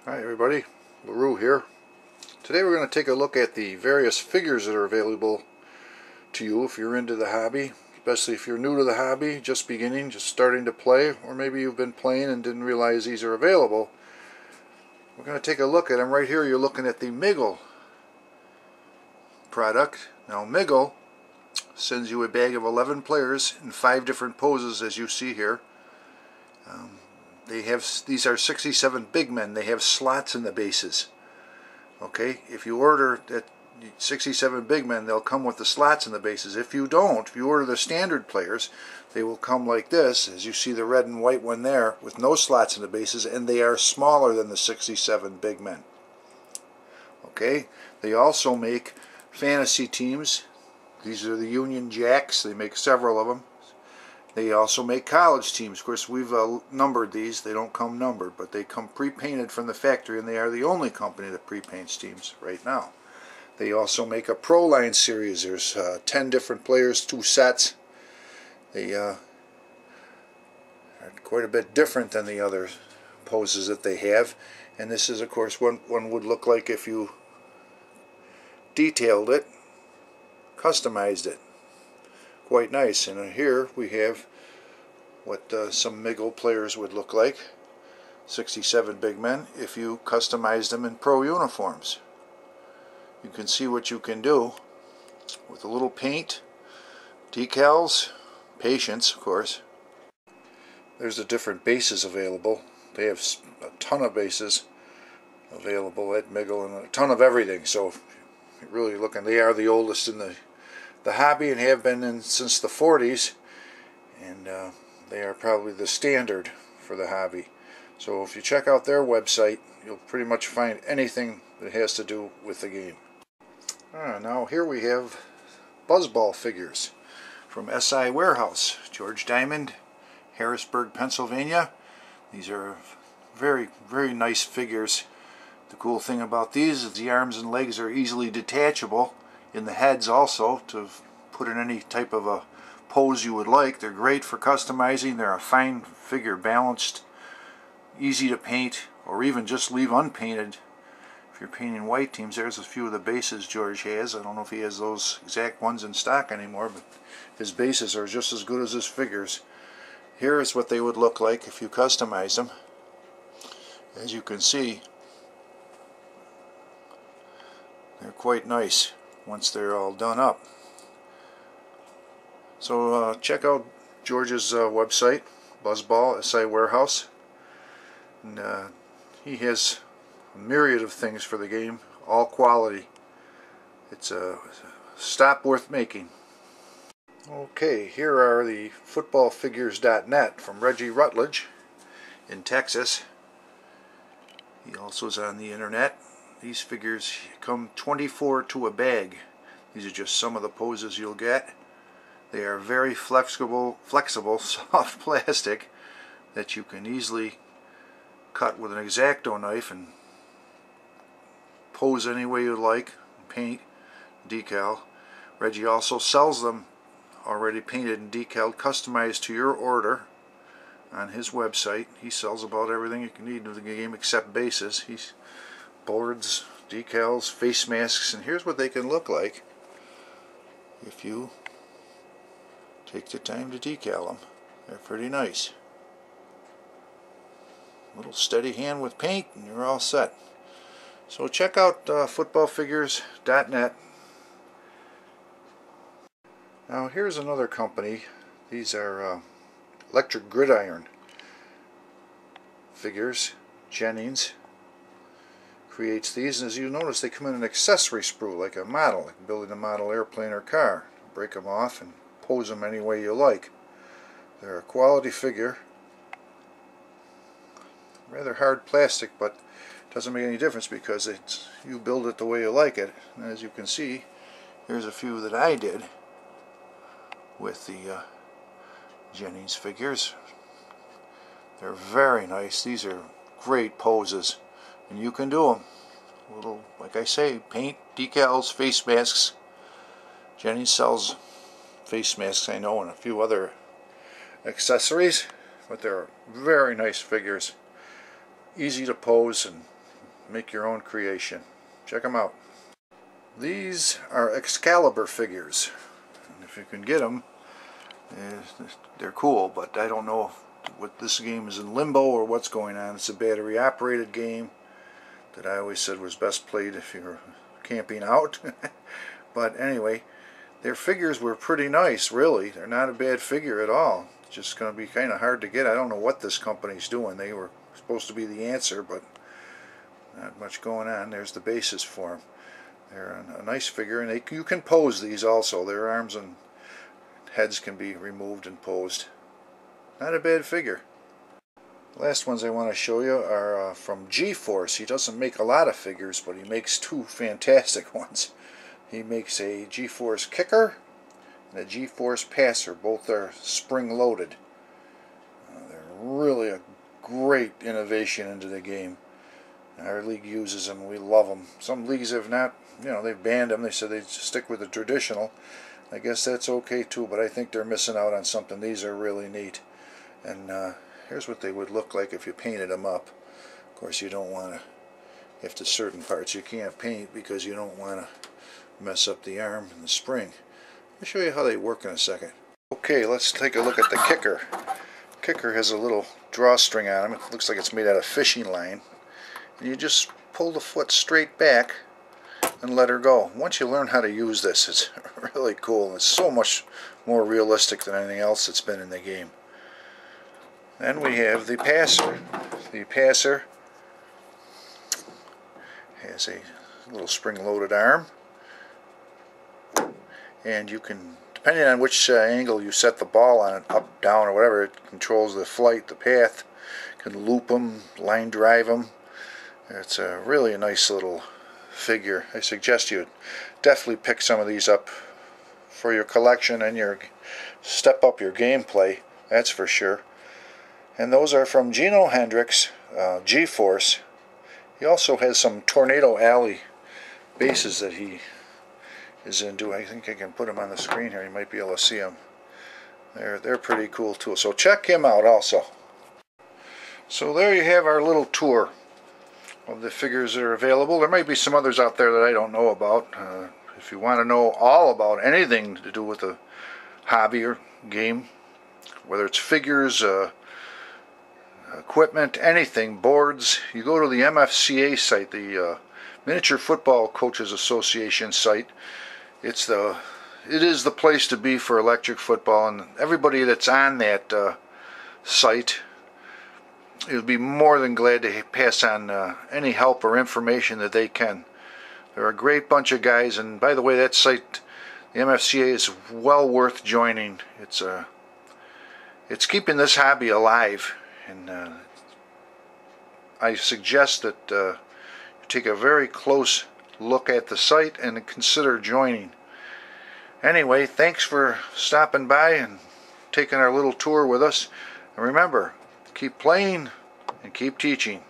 Hi everybody, LaRue here. Today we're going to take a look at the various figures that are available to you if you're into the hobby, especially if you're new to the hobby, just beginning, just starting to play, or maybe you've been playing and didn't realize these are available. We're going to take a look at them. Right here you're looking at the Miggle product. Now Miggle sends you a bag of 11 players in 5 different poses, as you see here. These are 67 big men. They have slots in the bases. Okay, if you order that 67 big men, they'll come with the slots in the bases. If you don't, if you order the standard players, they will come like this, as you see the red and white one there, with no slots in the bases, and they are smaller than the 67 big men. Okay, they also make fantasy teams. These are the Union Jacks. They make several of them. They also make college teams. Of course, we've numbered these. They don't come numbered, but they come pre-painted from the factory, and they are the only company that pre-paints teams right now. They also make a Pro Line series. There's 10 different players, 2 sets. They are quite a bit different than the other poses that they have. And this is, of course, what one would look like if you detailed it, customized it. Quite nice. And here we have what some Miggle players would look like, 67 big men, if you customized them in pro uniforms. You can see what you can do with a little paint, decals, patience, of course. There's the different bases available. They have a ton of bases available at Miggle and a ton of everything. So if you're really looking, they are the oldest in the hobby and have been since the 40s, and they are probably the standard for the hobby. So if you check out their website, you'll pretty much find anything that has to do with the game. Now here we have Buzzball figures from SI Warehouse, George Diamond, Harrisburg, Pennsylvania. These are very, very nice figures. The cool thing about these is the arms and legs are easily detachable, in the heads also, to put in any type of a pose you would like. They're great for customizing. They're a fine figure, balanced, easy to paint, or even just leave unpainted. If you're painting white teams, there's a few of the bases George has. I don't know if he has those exact ones in stock anymore, but his bases are just as good as his figures. Here is what they would look like if you customize them. As you can see, they're quite nice once they're all done up. So check out George's website, Buzzball, SI Warehouse. And he has a myriad of things for the game, all quality. It's a stop worth making. Okay, here are the footballfigures.net from Reggie Rutledge in Texas. He also is on the internet. These figures come 24 to a bag. These are just some of the poses you'll get. They are very flexible, soft plastic that you can easily cut with an X-Acto knife and pose any way you like, paint, decal. Reggie also sells them already painted and decaled, customized to your order on his website. He sells about everything you can need in the game except bases. He's boards, decals, face masks, and here's what they can look like if you take the time to decal them. They're pretty nice. A little steady hand with paint and you're all set. So check out footballfigures.net. Now here's another company. These are Electric Gridiron figures. Jennings creates these, and as you notice, they come in an accessory sprue, like a model, like building a model airplane or car. Break them off and pose them any way you like. They're a quality figure. Rather hard plastic, but it doesn't make any difference because you build it the way you like it. And as you can see, here's a few that I did with the Jennings figures. They're very nice. These are great poses, and you can do them. Little, like I say, paint, decals, face masks. Jennings sells face masks, I know, and a few other accessories, but they're very nice figures. Easy to pose and make your own creation. Check them out. These are Excalibur figures, and if you can get them, they're cool, but I don't know what this game is in limbo or what's going on. It's a battery operated game that I always said was best played if you're camping out. But anyway, their figures were pretty nice, really. They're not a bad figure at all. It's just going to be kind of hard to get. I don't know what this company's doing. They were supposed to be the answer, but not much going on. There's the basis for them. They're a nice figure, and you can pose these also. Their arms and heads can be removed and posed. Not a bad figure. Last ones I want to show you are from G-Force. He doesn't make a lot of figures, but he makes two fantastic ones. He makes a G-Force kicker and a G-Force passer. Both are spring-loaded. They're really a great innovation into the game. Our league uses them. We love them. Some leagues have not, they've banned them. They said they'd stick with the traditional. I guess that's okay too, but I think they're missing out on something. These are really neat. And here's what they would look like if you painted them up. Of course, you don't want to, if to certain parts you can't paint because you don't want to mess up the arm and the spring. I'll show you how they work in a second. Okay, let's take a look at the kicker. Kicker has a little drawstring on him. It looks like it's made out of fishing line. And you just pull the foot straight back and let her go. Once you learn how to use this, it's really cool. It's so much more realistic than anything else that's been in the game. Then we have the passer. The passer has a little spring-loaded arm, and you can, depending on which angle you set the ball on, up, down, or whatever, it controls the flight, the path. You can loop them, line drive them. It's really a nice little figure. I suggest you definitely pick some of these up for your collection and step up your gameplay, that's for sure. And those are from Gino Hendricks, G-Force. He also has some Tornado Alley bases that he is into. I think I can put them on the screen here. You might be able to see them. They're pretty cool too. So check him out also. So there you have our little tour of the figures that are available. There might be some others out there that I don't know about. If you want to know all about anything to do with the hobby or game, whether it's figures, equipment, anything, boards, you go to the MFCA site, the Miniature Football Coaches Association site. It is the place to be for electric football, and everybody that's on that site, you'll be more than glad to pass on any help or information that they can. They're a great bunch of guys, and by the way, that site, the MFCA, is well worth joining. It's keeping this hobby alive, and I suggest that you take a very close look at the site and consider joining. Anyway, thanks for stopping by and taking our little tour with us. And remember, keep playing and keep teaching.